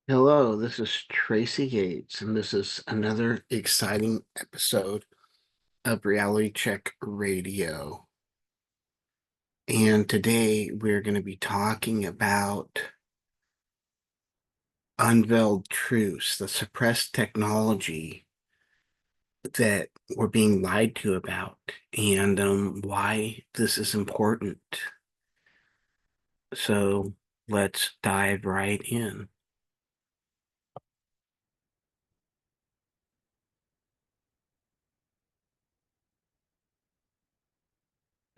Hello, this is Tracy Gates, and this is another exciting episode of Reality Check Radio. And today we're going to be talking about unveiled truths, the suppressed technology that we're being lied to about, and why this is important. So let's dive right in.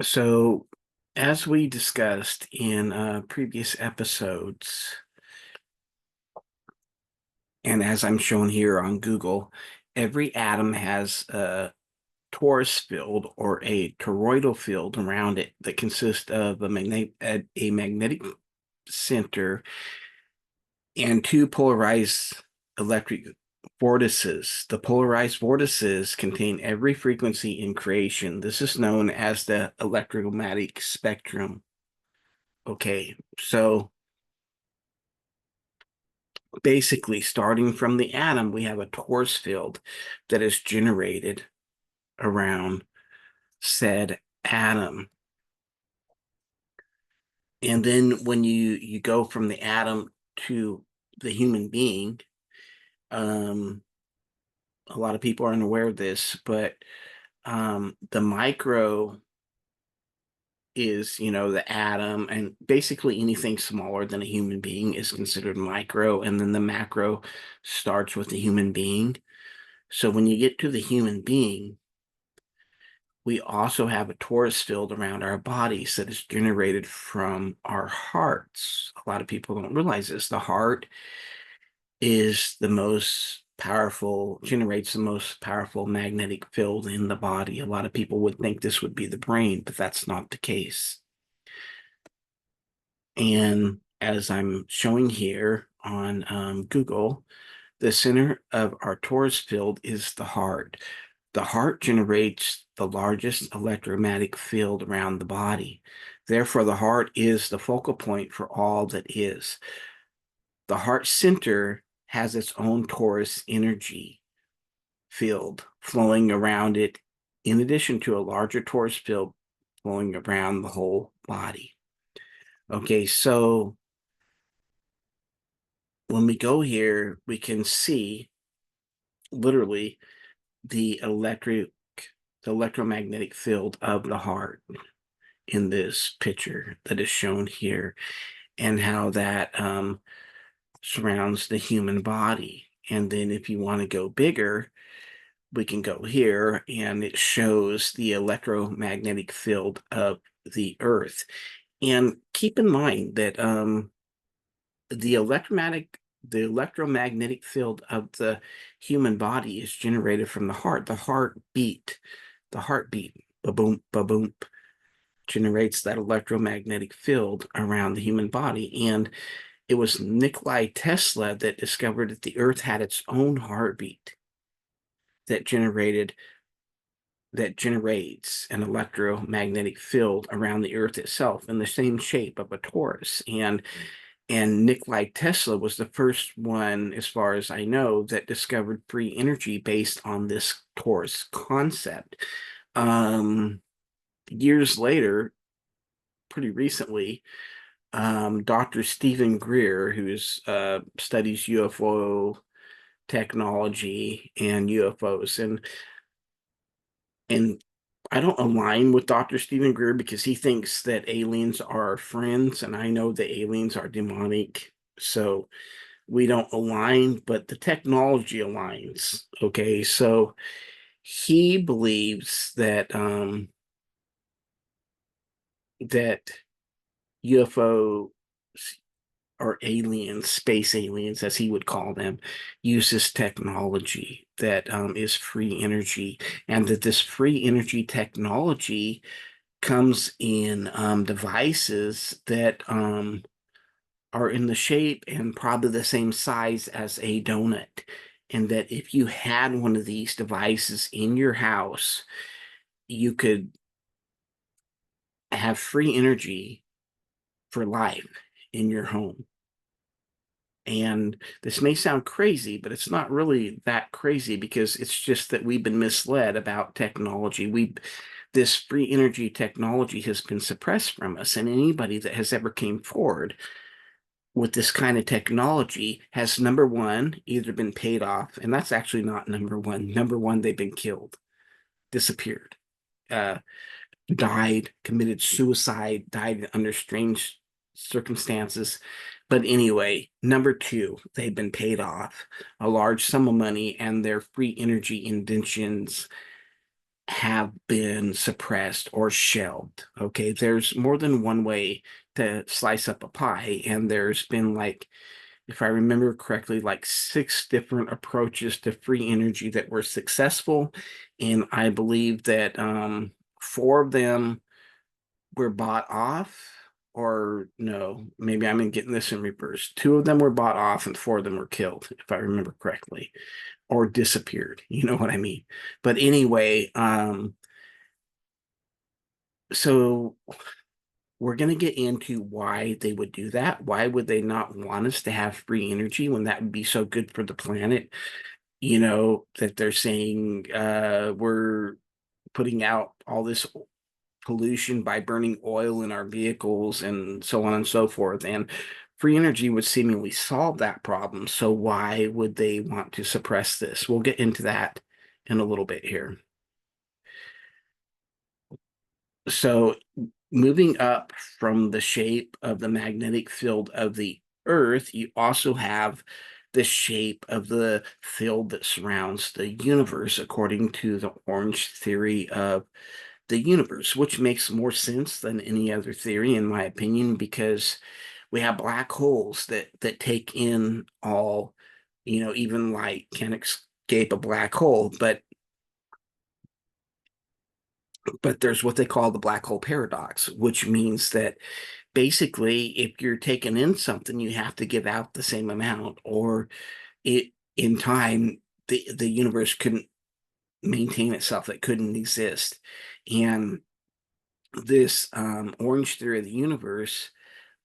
So, as we discussed in previous episodes, and as I'm shown here on Google, every atom has a torus field or a toroidal field around it that consists of a magnetic center and two polarized electric vortices. The polarized vortices contain every frequency in creation. This is known as the electromagnetic spectrum. Okay, so basically, starting from the atom, we have a torus field that is generated around said atom. And then when you go from the atom to the human being, um, a lot of people aren't aware of this, but the micro is, the atom, and basically anything smaller than a human being is considered micro, and then the macro starts with the human being. So when you get to the human being, we also have a torus field around our bodies that is generated from our hearts. A lot of people don't realize this. The heart is the most powerful, generates the most powerful magnetic field in the body. A lot of people would think this would be the brain, but that's not the case. And as I'm showing here on Google, the center of our torus field is the heart. The heart generates the largest electromagnetic field around the body. Therefore, the heart is the focal point for all that is. The heart center has its own torus energy field flowing around it, in addition to a larger torus field flowing around the whole body. Okay, so when we go here, we can see literally the electromagnetic field of the heart in this picture that is shown here, and how that surrounds the human body. And then if you want to go bigger, we can go here, and it shows the electromagnetic field of the earth. And keep in mind that the electromagnetic field of the human body is generated from the heart. The heartbeat, ba boom, ba boom, generates that electromagnetic field around the human body. And it was Nikolai Tesla that discovered that the earth had its own heartbeat that generates an electromagnetic field around the earth itself in the same shape of a torus. And Nikolai Tesla was the first one, as far as I know, that discovered free energy based on this torus concept. Years later, pretty recently, Dr. Stephen Greer, who studies UFO technology and UFOs, and I don't align with Dr. Stephen Greer because he thinks that aliens are our friends, and I know that aliens are demonic. So we don't align, but the technology aligns. Okay, so he believes that UFO or aliens, space aliens, as he would call them, uses technology that is free energy, and that this free energy technology comes in devices that are in the shape and probably the same size as a donut. And that if you had one of these devices in your house, you could have free energy for life in your home. And this may sound crazy, but it's not really that crazy because it's just that we've been misled about technology. This free energy technology has been suppressed from us, and anybody that has ever came forward with this kind of technology has, number one, either been paid off, and that's actually not number one. Number one, they've been killed, disappeared, uh, died, committed suicide, died under strange circumstances. But anyway, number two, they've been paid off a large sum of money, and their free energy inventions have been suppressed or shelved. Okay, there's more than one way to slice up a pie, and there's been, like, if I remember correctly, like 6 different approaches to free energy that were successful. And I believe that 4 of them were bought off, or no, maybe I'm getting this in reverse. 2 of them were bought off and 4 of them were killed, if I remember correctly, or disappeared. You know what I mean? But anyway, so we're going to get into why they would do that. Why would they not want us to have free energy when that would be so good for the planet? You know, that they're saying we're putting out all this pollution by burning oil in our vehicles and so on and so forth. And free energy would seemingly solve that problem. So why would they want to suppress this? We'll get into that in a little bit here. So moving up from the shape of the magnetic field of the Earth, you also have the shape of the field that surrounds the universe, according to the orange theory of the universe, which makes more sense than any other theory, in my opinion, because we have black holes that take in all, even light can escape a black hole, but there's what they call the black hole paradox, which means that basically if you're taking in something, you have to give out the same amount, or it in time the universe couldn't maintain itself, it couldn't exist. And this orange theory of the universe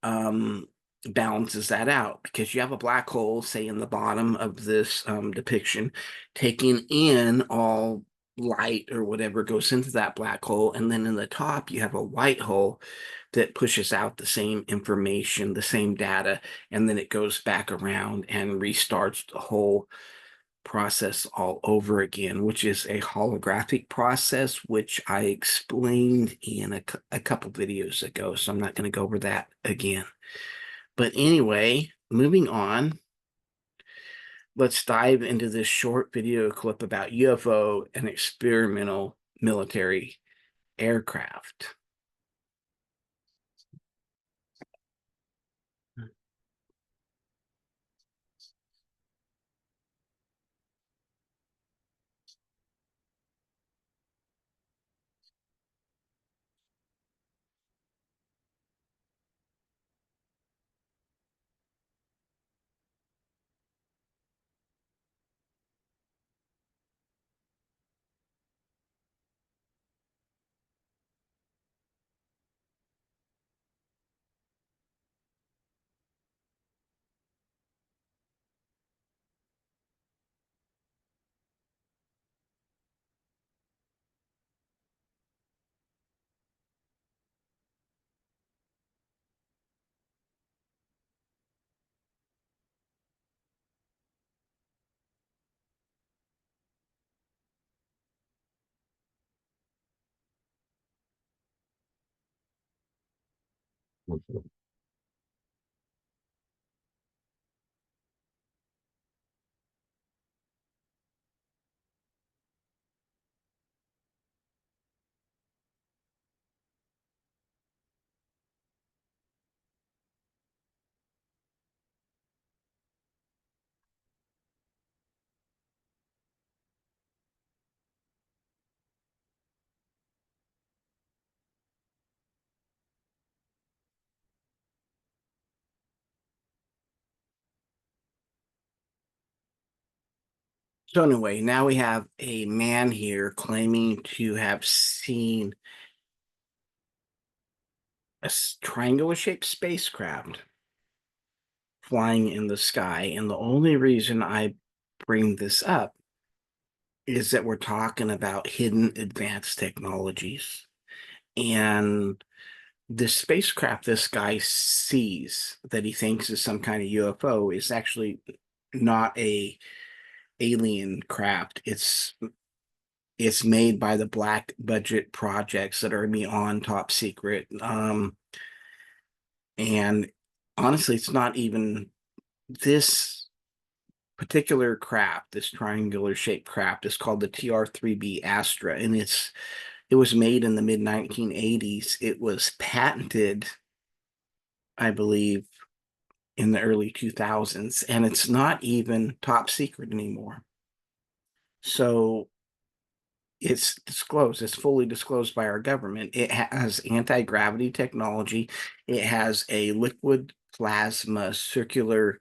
um, balances that out, because you have a black hole, say, in the bottom of this depiction, taking in all light or whatever goes into that black hole. And then in the top, you have a white hole that pushes out the same information, the same data, and then it goes back around and restarts the whole process all over again, which is a holographic process, which I explained in a couple videos ago. So I'm not going to go over that again. But anyway, moving on, let's dive into this short video clip about UFO and experimental military aircraft. So anyway, now we have a man here claiming to have seen a triangular shaped spacecraft flying in the sky. And the only reason I bring this up is that we're talking about hidden advanced technologies. And the spacecraft this guy sees that he thinks is some kind of UFO is actually not a alien craft. It's made by the black budget projects that are beyond top secret. And honestly, it's not even this particular craft, this triangular shaped craft is called the TR-3B Astra, and it was made in the mid 1980s. It was patented, I believe, in the early 2000s, and it's not even top secret anymore. So it's disclosed, it's fully disclosed by our government. It has anti-gravity technology. It has a liquid plasma circular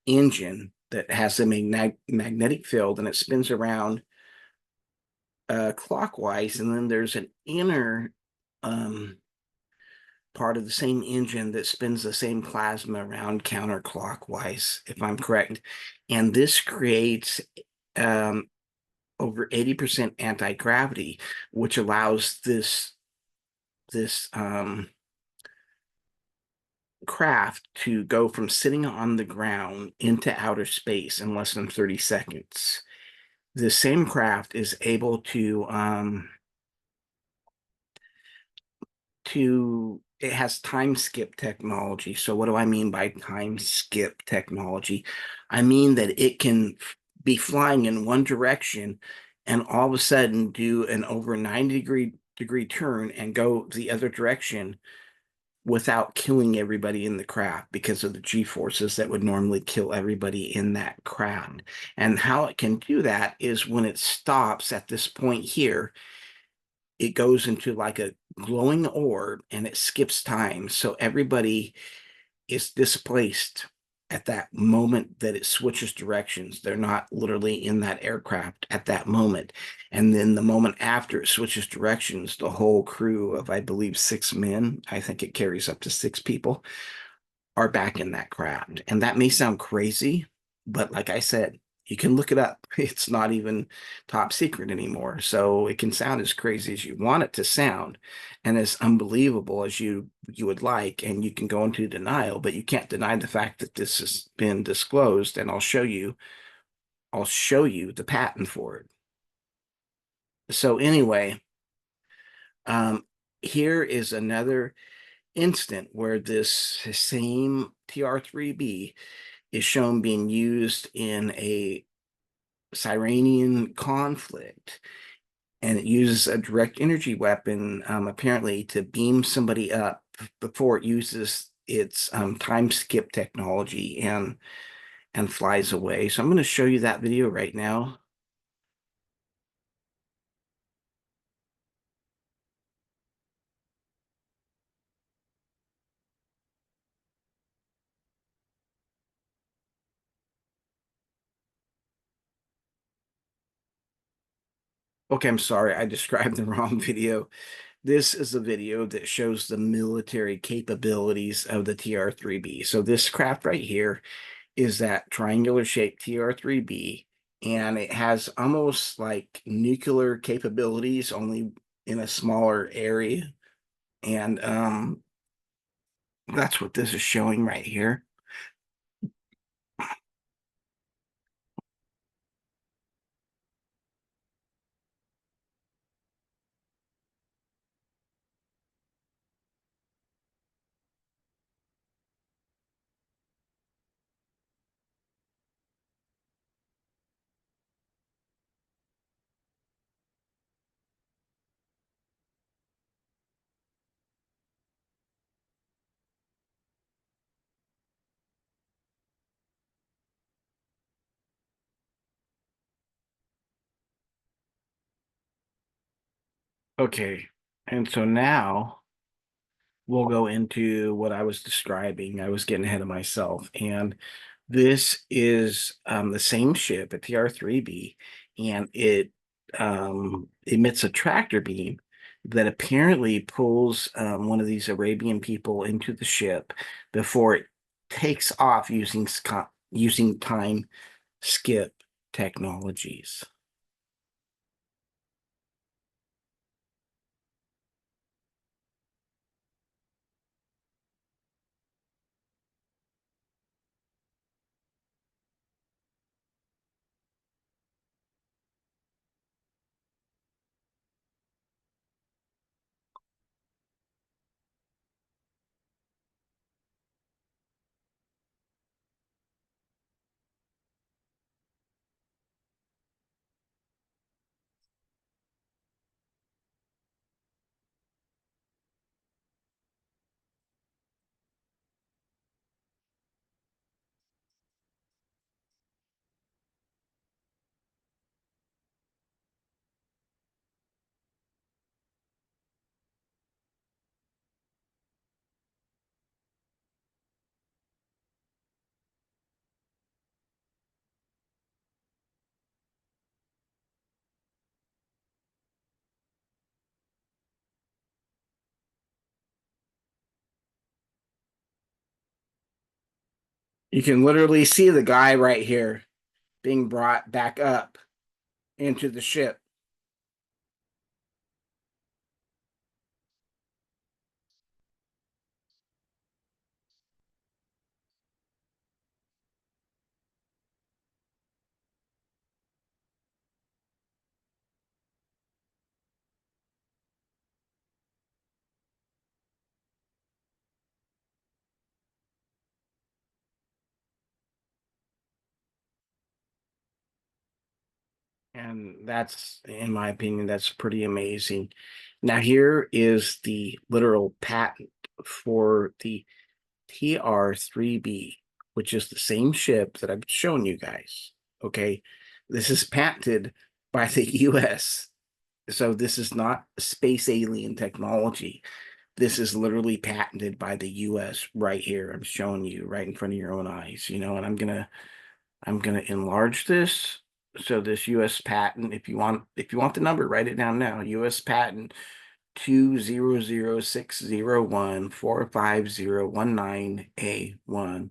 engine that has a magnetic field, and it spins around clockwise, and then there's an inner part of the same engine that spins the same plasma around counterclockwise, if I'm correct. And this creates um, over 80% anti-gravity, which allows this craft to go from sitting on the ground into outer space in less than 30 seconds. The same craft is able to it has time skip technology. So what do I mean by time skip technology? I mean that it can be flying in one direction and all of a sudden do an over 90 degree turn and go the other direction without killing everybody in the craft because of the G forces that would normally kill everybody in that craft. And how it can do that is when it stops at this point here, it goes into like a glowing orb and it skips time. So everybody is displaced at that moment that it switches directions. They're not literally in that aircraft at that moment. And then the moment after it switches directions, the whole crew of, I believe, 6 men, I think it carries up to 6 people, are back in that craft. And that may sound crazy, but like I said, you can look it up. It's not even top secret anymore. So it can sound as crazy as you want it to sound and as unbelievable as you would like, and you can go into denial, but you can't deny the fact that this has been disclosed, and I'll show you the patent for it. So anyway, um, here is another instant where this same TR-3B is shown being used in a Iranian conflict, and it uses a direct energy weapon, apparently, to beam somebody up before it uses its time skip technology and flies away. So I'm going to show you that video right now. Okay, I'm sorry, I described the wrong video. This is a video that shows the military capabilities of the TR-3B. So this craft right here is that triangular shaped TR-3B, and it has almost like nuclear capabilities, only in a smaller area. And that's what this is showing right here. Okay, and so now we'll go into what I was describing. I was getting ahead of myself. And this is the same ship, a TR-3B, and it emits a tractor beam that apparently pulls one of these Arabian people into the ship before it takes off using time skip technologies. You can literally see the guy right here being brought back up into the ship. And that's, in my opinion, that's pretty amazing. Now, here is the literal patent for the TR-3B, which is the same ship that I've shown you guys. Okay. This is patented by the US. So this is not space alien technology. This is literally patented by the US right here. I'm showing you right in front of your own eyes, and I'm gonna enlarge this. So this US patent, if you want the number, write it down now. US patent 20060145019A1.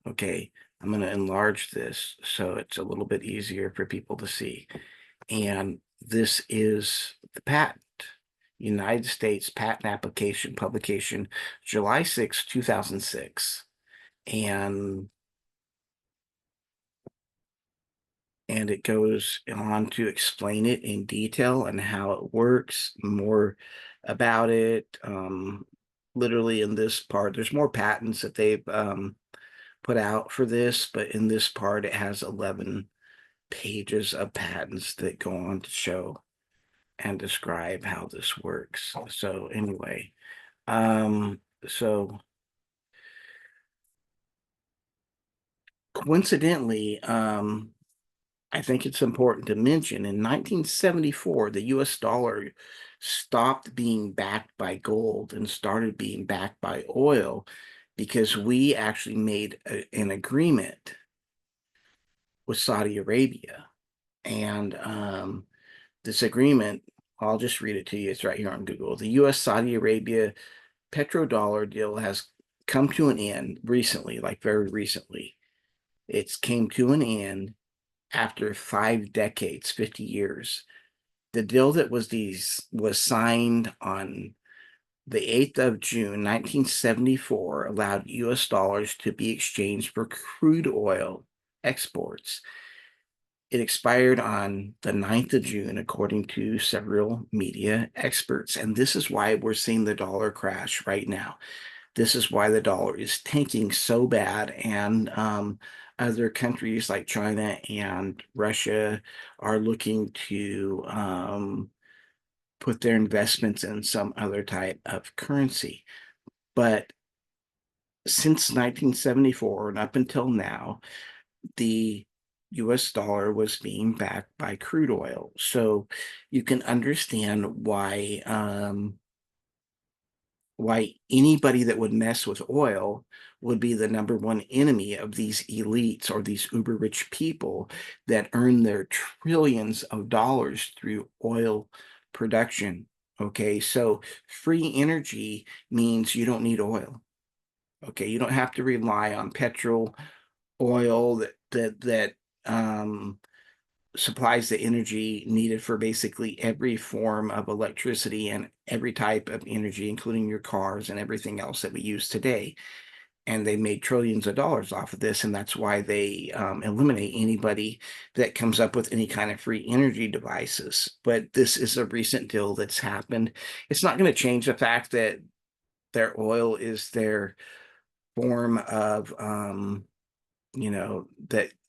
Okay, I'm gonna enlarge this so it's a little bit easier for people to see. And this is the patent. United States Patent Application Publication, July 6, 2006. And it goes on to explain it in detail and how it works, more about it. Literally in this part, there's more patents that they've put out for this, but in this part, it has 11 pages of patents that go on to show and describe how this works. So anyway, so coincidentally, I think it's important to mention in 1974, the US dollar stopped being backed by gold and started being backed by oil because we actually made an agreement with Saudi Arabia. And this agreement, I'll just read it to you. It's right here on Google. The US Saudi Arabia petrodollar deal has come to an end recently, like very recently. It's came to an end after 5 decades, 50 years. The deal that was signed on the 8th of June, 1974, allowed US dollars to be exchanged for crude oil exports. It expired on the 9th of June, according to several media experts. And this is why we're seeing the dollar crash right now. This is why the dollar is tanking so bad. And other countries like China and Russia are looking to put their investments in some other type of currency. But since 1974 and up until now, the US dollar was being backed by crude oil. So you can understand why anybody that would mess with oil would be the number one enemy of these elites or these uber rich people that earn their trillions of dollars through oil production. Okay, so free energy means you don't need oil. Okay, you don't have to rely on petrol, oil that um, supplies the energy needed for basically every form of electricity and every type of energy, including your cars and everything else that we use today. And they made trillions of dollars off of this, and that's why they eliminate anybody that comes up with any kind of free energy devices. But this is a recent deal that's happened. It's not going to change the fact that their oil is their form of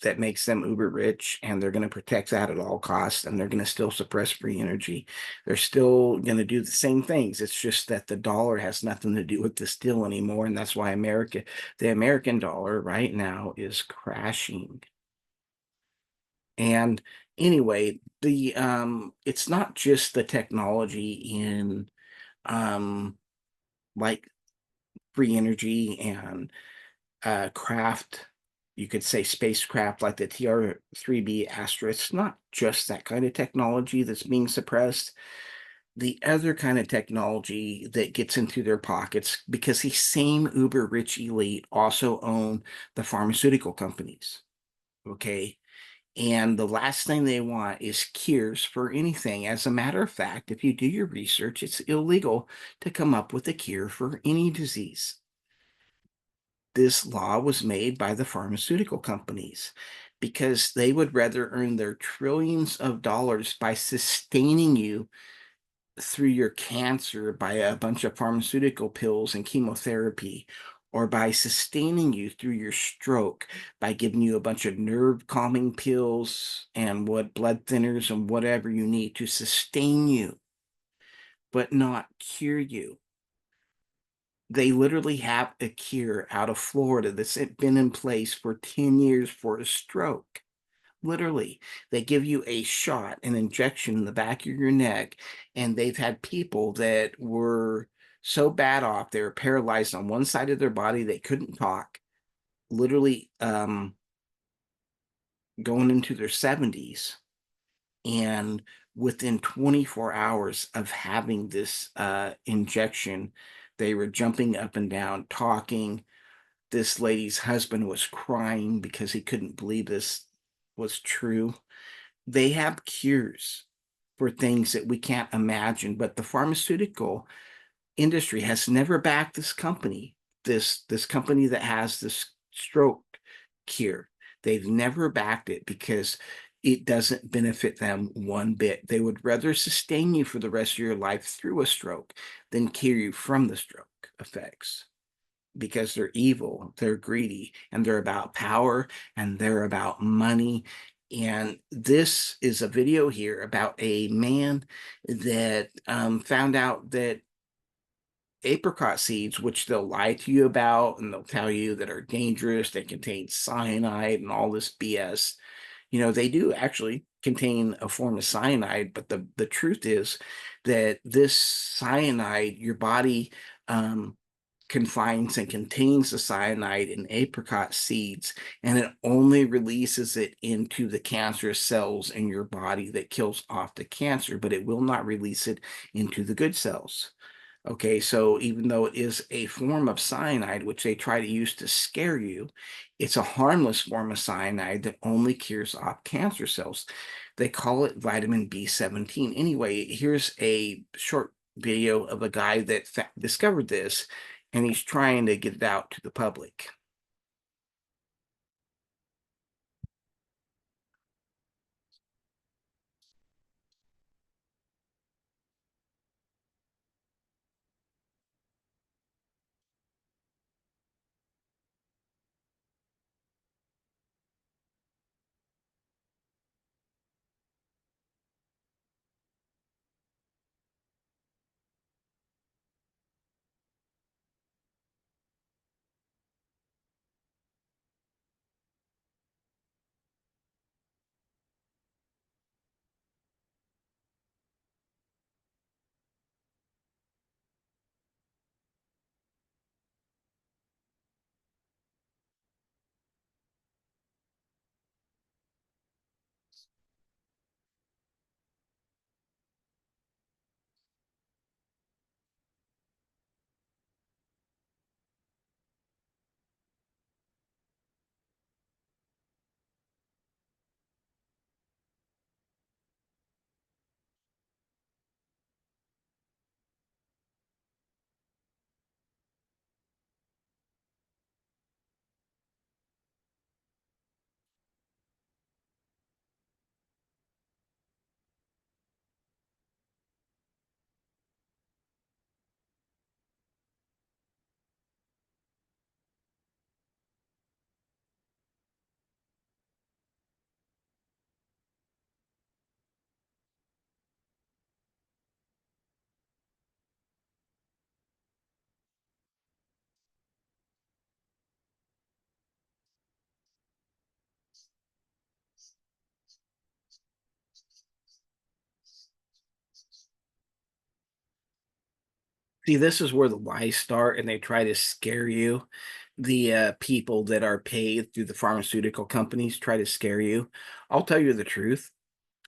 that makes them uber rich, and they're going to protect that at all costs, and they're going to still suppress free energy. They're still going to do the same things. It's just that the dollar has nothing to do with this deal anymore, and that's why the American dollar right now is crashing. And anyway, the it's not just the technology in um like free energy and craft, you could say spacecraft like the TR-3B Astra. It's not just that kind of technology that's being suppressed. The other kind of technology that gets into their pockets, because these same uber rich elite also own the pharmaceutical companies. Okay. And the last thing they want is cures for anything. As a matter of fact, if you do your research, it's illegal to come up with a cure for any disease. This law was made by the pharmaceutical companies because they would rather earn their trillions of dollars by sustaining you through your cancer by a bunch of pharmaceutical pills and chemotherapy, or by sustaining you through your stroke by giving you a bunch of nerve calming pills and what blood thinners and whatever you need to sustain you, but not cure you. They literally have a cure out of Florida that's been in place for 10 years for a stroke. Literally, they give you a shot, an injection in the back of your neck, and they've had people that were so bad off, they were paralyzed on one side of their body, they couldn't talk, literally going into their 70s. And within 24 hours of having this injection, they were jumping up and down, talking. This lady's husband was crying because he couldn't believe this was true. They have cures for things that we can't imagine, but the pharmaceutical industry has never backed this company, this company that has this stroke cure. They've never backed it because it doesn't benefit them one bit. They would rather sustain you for the rest of your life through a stroke than cure you from the stroke effects, because they're evil, they're greedy, and they're about power, and they're about money. And this is a video here about a man that found out that apricot seeds, which they'll lie to you about and they'll tell you that are dangerous, they contain cyanide and all this BS. They do actually contain a form of cyanide, but the truth is that this cyanide, your body confines and contains the cyanide in apricot seeds, and it only releases it into the cancerous cells in your body that kills off the cancer, but it will not release it into the good cells. Okay, so even though it is a form of cyanide, which they try to use to scare you, it's a harmless form of cyanide that only cures off cancer cells. They call it vitamin B17. Anyway, here's a short video of a guy that discovered this, and he's trying to get it out to the public. See, this is where the lies start, and they try to scare you. The people that are paid through the pharmaceutical companies try to scare you. I'll tell you the truth.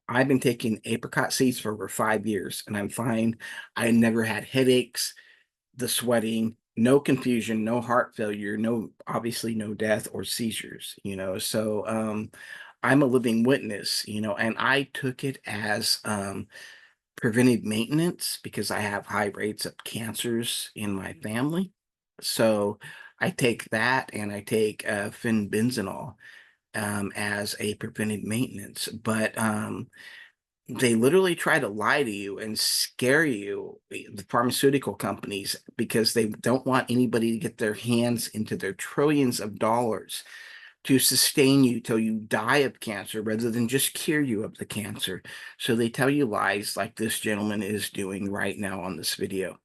I've been taking apricot seeds for over 5 years, and I'm fine. I never had headaches, the sweating, no confusion, no heart failure, no obviously no death or seizures, So I'm a living witness, and I took it as preventive maintenance because I have high rates of cancers in my family. So I take that and I take fenbenzonol as a preventive maintenance. But they literally try to lie to you and scare you, the pharmaceutical companies, because they don't want anybody to get their hands into their trillions of dollars to sustain you till you die of cancer rather than just cure you of the cancer. So they tell you lies like this gentleman is doing right now on this video.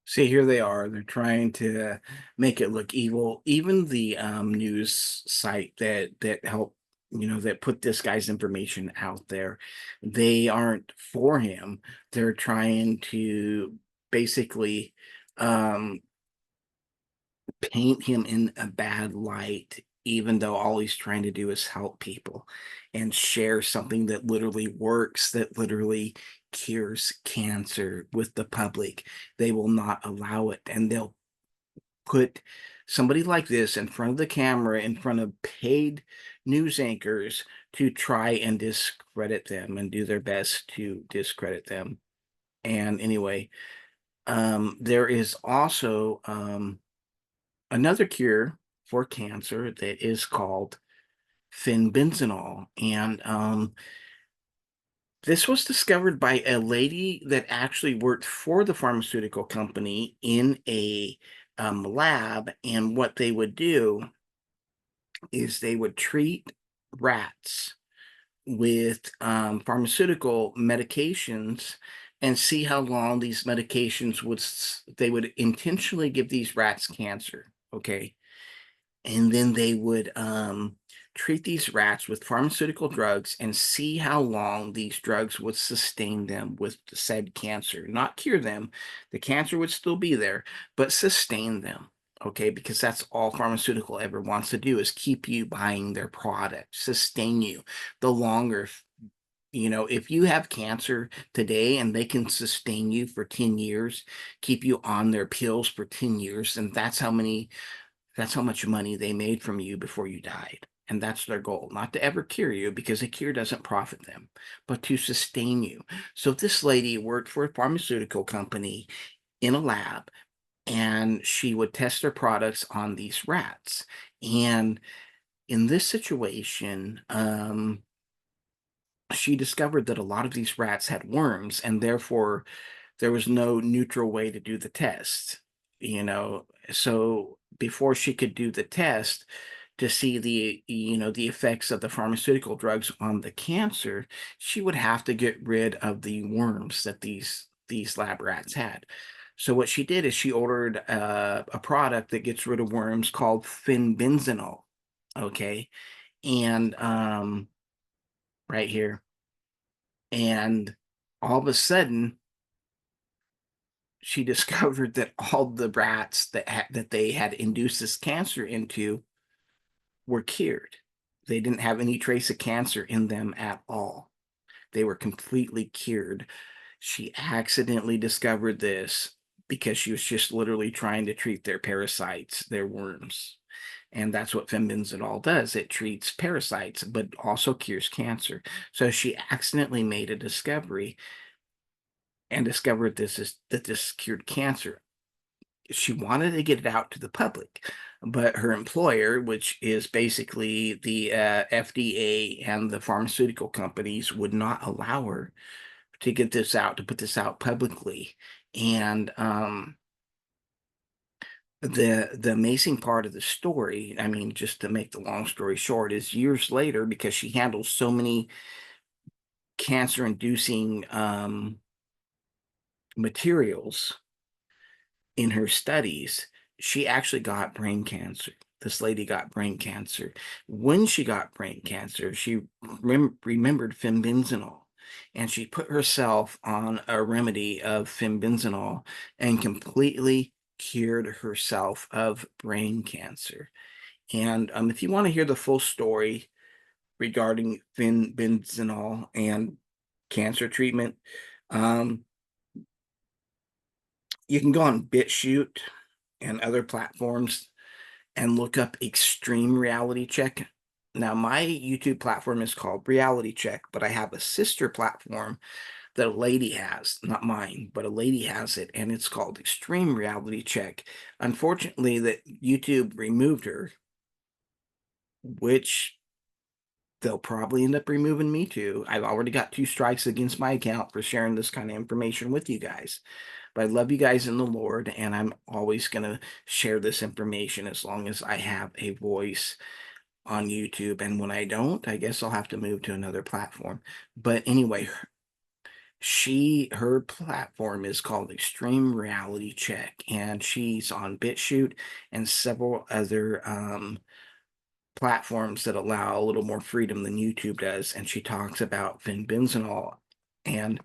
See, here they are. They're trying to make it look evil. Even the news site that helped, that put this guy's information out there, they aren't for him. They're trying to basically um, paint him in a bad light, even though all he's trying to do is help people and share something that literally works, that literally cures cancer with the public. They will not allow it, and they'll put somebody like this in front of the camera, in front of paid news anchors to try and discredit them and do their best to discredit them. And anyway, there is also another cure for cancer that is called fenbenzonol. And this was discovered by a lady that actually worked for the pharmaceutical company in a lab. And what they would do is they would treat rats with pharmaceutical medications and see how long these medications they would intentionally give these rats cancer. Okay, and then they would treat these rats with pharmaceutical drugs and see how long these drugs would sustain them with the said cancer, not cure them. The cancer would still be there, but sustain them. Okay, because that's all pharmaceutical ever wants to do is keep you buying their product, sustain you. The longer, if you have cancer today and they can sustain you for 10 years, keep you on their pills for 10 years, and that's how much money they made from you before you died. And that's their goal, not to ever cure you because a cure doesn't profit them, but to sustain you. So this lady worked for a pharmaceutical company in a lab, and she would test their products on these rats. And in this situation, she discovered that a lot of these rats had worms, and therefore there was no neutral way to do the test, so before she could do the test to see the effects of the pharmaceutical drugs on the cancer, she would have to get rid of the worms that these lab rats had. So what she did is she ordered a product that gets rid of worms called fenbenzonol. Okay, and right here, and all of a sudden she discovered that all the rats that they had induced this cancer into were cured. They didn't have any trace of cancer in them at all. They were completely cured. She accidentally discovered this because she was just literally trying to treat their parasites, their worms. And that's what fenbenzidol does. It treats parasites, but also cures cancer. So she accidentally made a discovery and discovered that this cured cancer. She wanted to get it out to the public, but her employer, which is basically the FDA and the pharmaceutical companies, would not allow her to get this out, to put this out publicly. And the amazing part of the story, I mean, just to make the long story short, is years later, because she handles so many cancer-inducing materials in her studies, she actually got brain cancer. This lady got brain cancer. When she got brain cancer, she remembered fenbenzidol, and she put herself on a remedy of fenbenzidol and completely cured herself of brain cancer. And if you want to hear the full story regarding fenbenzidol and cancer treatment, um, you can go on BitChute and other platforms and look up Extreme Reality Check. Now, my YouTube platform is called Reality Check, but I have a sister platform that a lady has, not mine, but a lady has it, and it's called Extreme Reality Check. Unfortunately, that YouTube removed her, which they'll probably end up removing me too. I've already got 2 strikes against my account for sharing this kind of information with you guys. But I love you guys in the Lord, and I'm always going to share this information as long as I have a voice on YouTube. And when I don't, I guess I'll have to move to another platform. But anyway, her platform is called Extreme Reality Check, and she's on BitChute and several other platforms that allow a little more freedom than YouTube does. And she talks about fenbenzidol and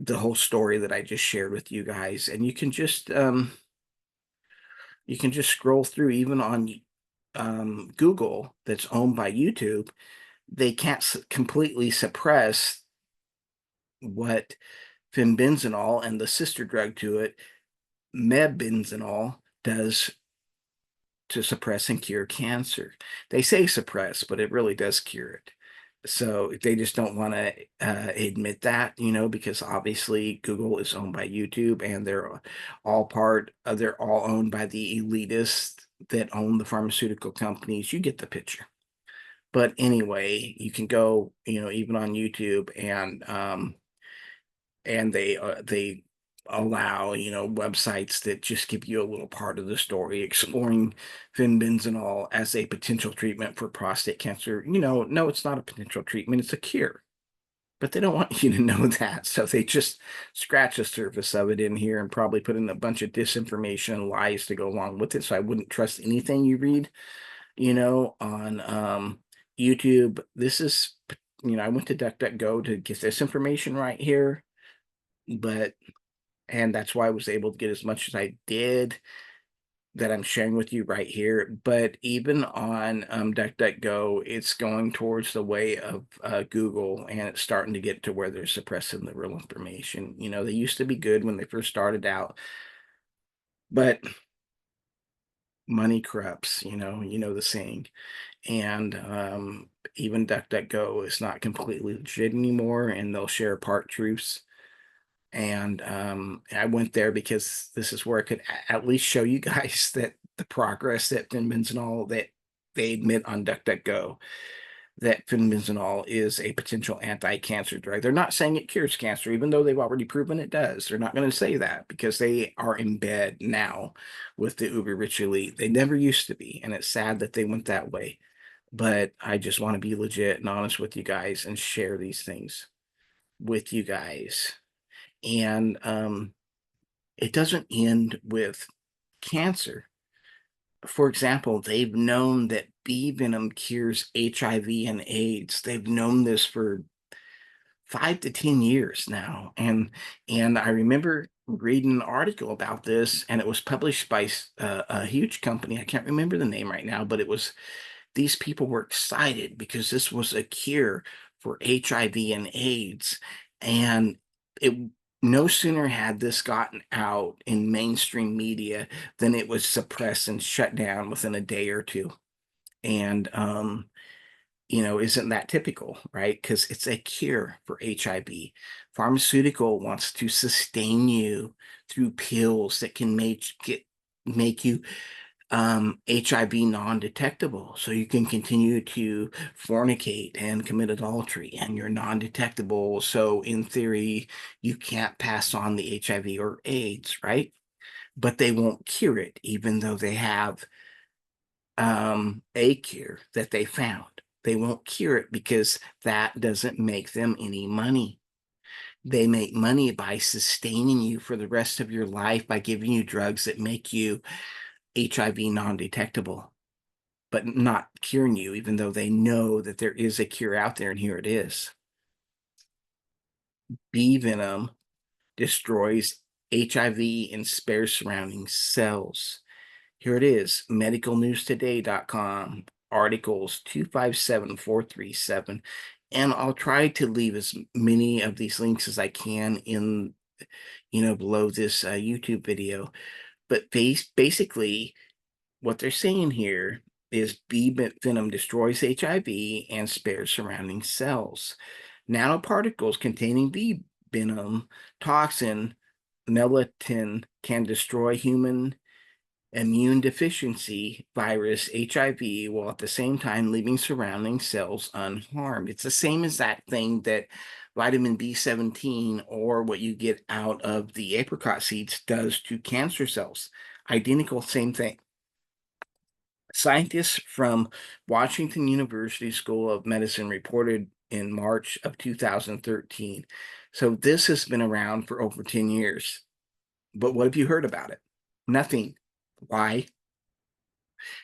the whole story that I just shared with you guys. And you can just scroll through even on Google, that's owned by YouTube. They can't completely suppress what fenbenzidol and the sister drug to it, mebenzidol, does to suppress and cure cancer. They say suppress, but it really does cure it. So they just don't want to admit that, because obviously Google is owned by YouTube, and they're all owned by the elitists that own the pharmaceutical companies. You get the picture. But anyway, you can go, even on YouTube, and they allow, websites that just give you a little part of the story, exploring fenbenzidol as a potential treatment for prostate cancer. No, it's not a potential treatment, it's a cure. But they don't want you to know that, so they just scratch the surface of it in here and probably put in a bunch of disinformation and lies to go along with it. So I wouldn't trust anything you read, on YouTube. This is, I went to DuckDuckGo to get this information right here, but and that's why I was able to get as much as I did that I'm sharing with you right here. But even on DuckDuckGo, it's going towards the way of Google, and it's starting to get to where they're suppressing the real information. They used to be good when they first started out, but money corrupts. You know the saying. And even DuckDuckGo is not completely legit anymore, and they'll share part truths. And I went there because this is where I could at least show you guys that the progress that fenbenzidol, that they admit on DuckDuckGo, that fenbenzidol is a potential anti-cancer drug. They're not saying it cures cancer, even though they've already proven it does. They're not going to say that because they are in bed now with the uber rich elite. They never used to be, and it's sad that they went that way. But I just want to be legit and honest with you guys and share these things with you guys. And it doesn't end with cancer. For example, they've known that bee venom cures HIV and AIDS. They've known this for 5 to 10 years now, and I remember reading an article about this, and it was published by a huge company. I can't remember the name right now, but it was these people were excited because this was a cure for HIV and AIDS, and it no sooner had this gotten out in mainstream media than it was suppressed and shut down within a day or two. And isn't that typical, right? Because it's a cure for HIV. Pharmaceutical wants to sustain you through pills that can make you HIV non-detectable, so you can continue to fornicate and commit adultery, and you're non-detectable. So in theory, you can't pass on the HIV or AIDS, right? But they won't cure it, even though they have a cure that they found. They won't cure it because that doesn't make them any money. They make money by sustaining you for the rest of your life by giving you drugs that make you HIV non-detectable, but not curing you, even though they know that there is a cure out there, and here it is. Bee venom destroys HIV and spares surrounding cells. Here it is, medicalnewstoday.com, articles 257437. And I'll try to leave as many of these links as I can in, below this YouTube video. But basically, what they're saying here is venom destroys HIV and spares surrounding cells. Nanoparticles containing bee venom toxin melatonin can destroy human immune deficiency virus HIV while at the same time leaving surrounding cells unharmed. It's the same as that thing that vitamin B17 or what you get out of the apricot seeds does to cancer cells. Identical, same thing. Scientists from Washington University School of Medicine reported in March of 2013. So this has been around for over 10 years. But what have you heard about it? Nothing. Why?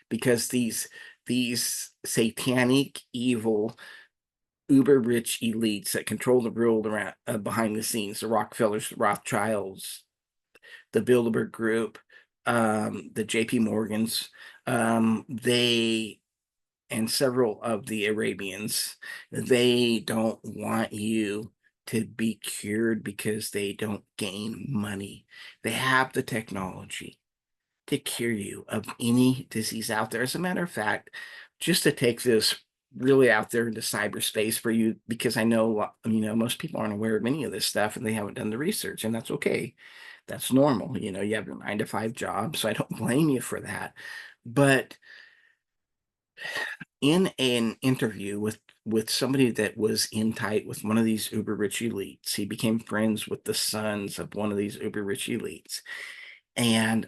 Because these satanic, evil, uber rich elites that control the world around behind the scenes, the Rockefellers, the Rothschilds, the Bilderberg Group, the J.P. Morgans, they and several of the Arabians, they don't want you to be cured because they don't gain money. They have the technology to cure you of any disease out there. As a matter of fact, just to take this really out there into cyberspace for you, because I know, most people aren't aware of any of this stuff and they haven't done the research, and that's okay. That's normal. You have your 9 to 5 job, so I don't blame you for that. But in an interview with somebody that was in tight with one of these uber rich elites, he became friends with the sons of one of these uber rich elites, and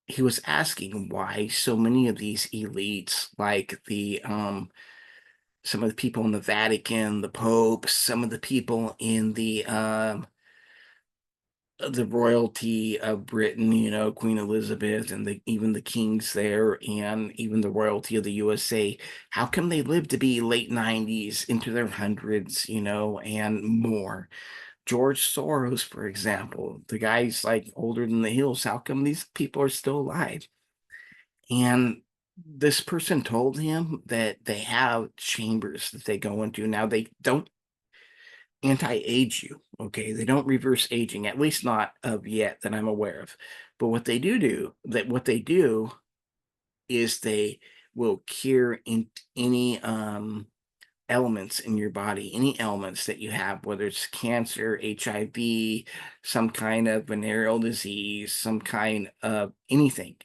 he was asking why so many of these elites, like some of the people in the Vatican, the Pope, some of the people in the royalty of Britain, Queen Elizabeth and even the kings there, and even the royalty of the USA, how come they live to be late 90s into their hundreds, and more? George Soros, for example, the guy's like older than the hills. How come these people are still alive? And this person told him that they have chambers that they go into. Now, they don't anti-age you, okay? They don't reverse aging, at least not of yet that I'm aware of. But what they do is they will cure in any elements in your body, any elements that you have, whether it's cancer, HIV, some kind of venereal disease, some kind of anything.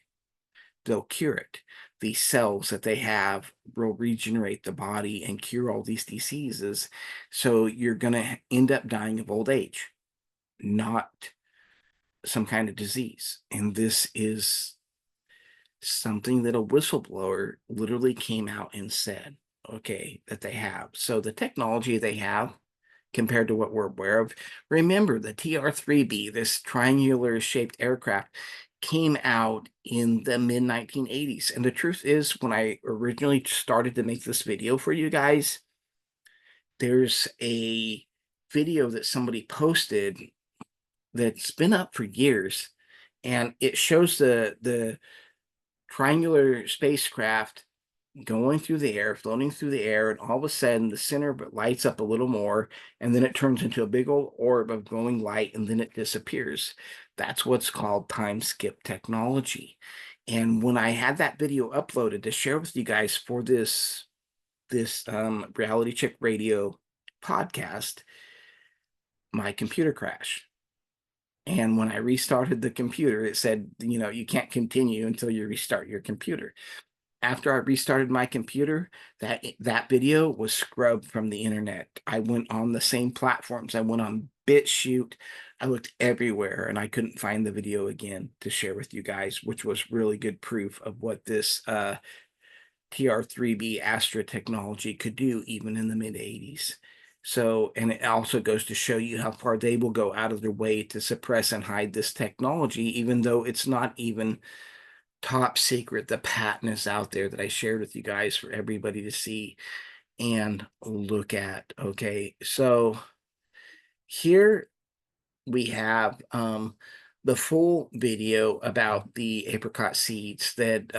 They'll cure it. These cells that they have will regenerate the body and cure all these diseases. So you're going to end up dying of old age, not some kind of disease. And this is something that a whistleblower literally came out and said, okay, that they have. So the technology they have compared to what we're aware of. Remember, the TR-3B, this triangular shaped aircraft, came out in the mid 1980s. And the truth is, when I originally started to make this video for you guys, there's a video that somebody posted that's been up for years, and it shows the triangular spacecraft going through the air, floating through the air, and all of a sudden the center lights up a little more, and then it turns into a big old orb of glowing light, and then it disappears. That's what's called time skip technology. And when I had that video uploaded to share with you guys for this reality check radio podcast, my computer crashed. And when I restarted the computer, it said, you can't continue until you restart your computer. After I restarted my computer, that video was scrubbed from the internet. I went on the same platforms. I went on BitChute. I looked everywhere and I couldn't find the video again to share with you guys, which was really good proof of what this TR3B Astra technology could do even in the mid 80s. So, and it also goes to show you how far they will go out of their way to suppress and hide this technology, even though it's not even top secret. The patent is out there that I shared with you guys for everybody to see and look at. Okay, so here we have the full video about the apricot seeds that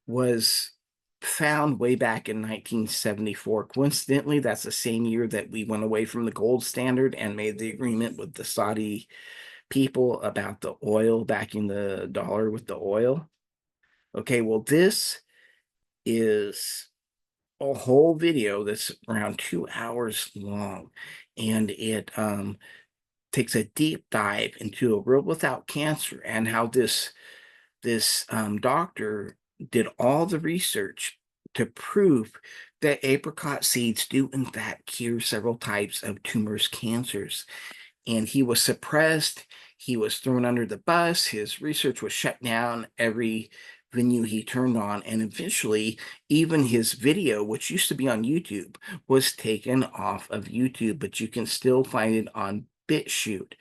was found way back in 1974. Coincidentally, that's the same year that we went away from the gold standard and made the agreement with the Saudi people about the oil, backing the dollar with the oil. Okay, well, this is a whole video that's around 2 hours long, and it takes a deep dive into a world without cancer and how this doctor did all the research to prove that apricot seeds do in fact cure several types of tumors, cancers. And he was suppressed. He was thrown under the bus. His research was shut down every venue he turned on. And eventually, even his video, which used to be on YouTube, was taken off of YouTube, but you can still find it on BitChute.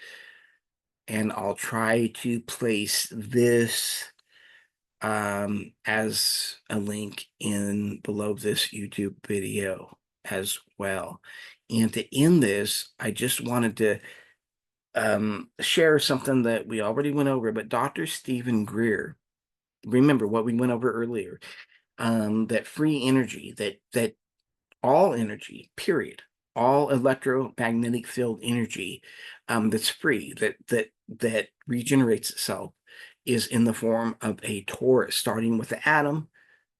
And I'll try to place this as a link in below this YouTube video as well. And to end this, I just wanted to share something that we already went over, but Dr. Stephen Greer, remember what we went over earlier, that free energy, that all energy, period, all electromagnetic field energy, that's free, that regenerates itself, is in the form of a torus, starting with the atom,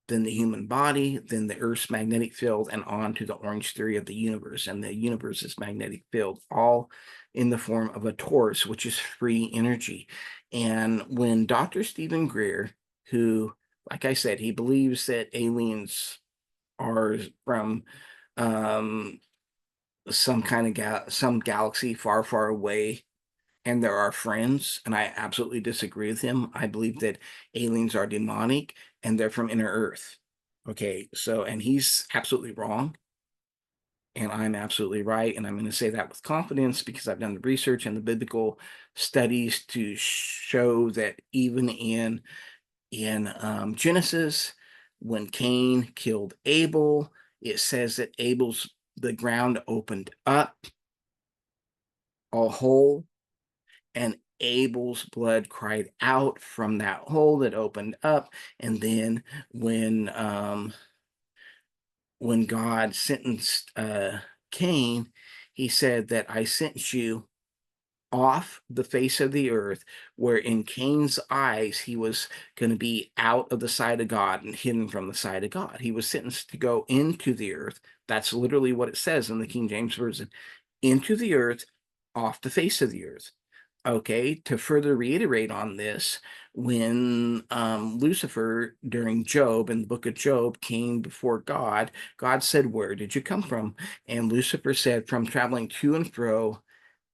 then the human body, then the Earth's magnetic field, and on to the Orange theory of the universe and the universe's magnetic field, all in the form of a torus, which is free energy. And when Dr. Stephen Greer, who, like I said, he believes that aliens are from um, some galaxy far, far away, and there are friends, and I absolutely disagree with him. I believe that aliens are demonic and they're from inner Earth. Okay, so, and he's absolutely wrong, and I'm absolutely right, and I'm going to say that with confidence because I've done the research and the biblical studies to show that even in Genesis, when Cain killed Abel, it says that the ground opened up a hole, and Abel's blood cried out from that hole that opened up. And then when God sentenced Cain, he said that I sent you off the face of the earth, where in Cain's eyes he was going to be out of the sight of God and hidden from the sight of God. He was sentenced to go into the earth. That's literally what it says in the King James Version: into the earth, off the face of the earth. Okay, to further reiterate on this, when Lucifer, during Job, in the book of Job, came before God, God said, "Where did you come from?" And Lucifer said, "From traveling to and fro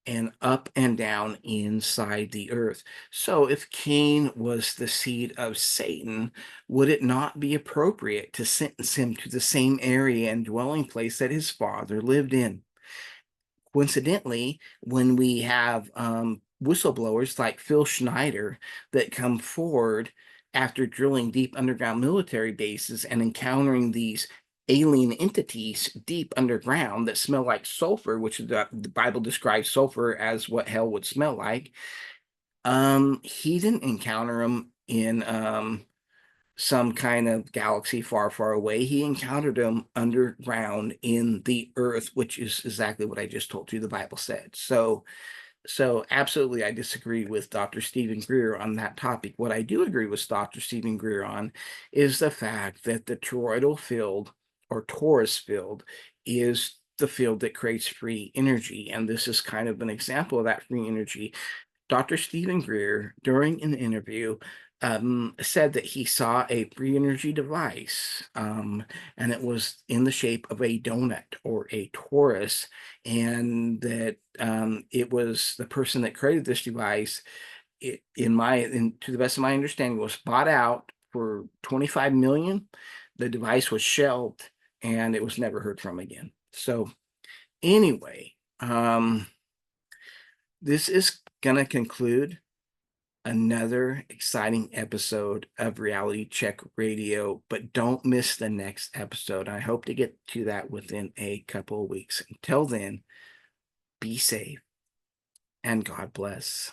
and up and down inside the earth." So if Cain was the seed of Satan, would it not be appropriate to sentence him to the same area and dwelling place that his father lived in? Coincidentally, when we have whistleblowers like Phil Schneider that come forward after drilling deep underground military bases and encountering these alien entities deep underground that smell like sulfur, which the Bible describes sulfur as what hell would smell like. He didn't encounter them in some kind of galaxy far, far away. He encountered them underground in the earth, which is exactly what I just told you the Bible said. So absolutely, I disagree with Dr. Stephen Greer on that topic. What I do agree with Dr. Stephen Greer on is the fact that the toroidal field or torus field is the field that creates free energy. And this is kind of an example of that free energy. Dr. Stephen Greer, during an interview, said that he saw a free energy device, and it was in the shape of a donut or a torus, and that it was the person that created this device. To the best of my understanding, was bought out for 25 million. The device was shelved, and it was never heard from again. So anyway, this is gonna conclude another exciting episode of Reality Check Radio, but don't miss the next episode. I hope to get to that within a couple of weeks. Until then, be safe and God bless.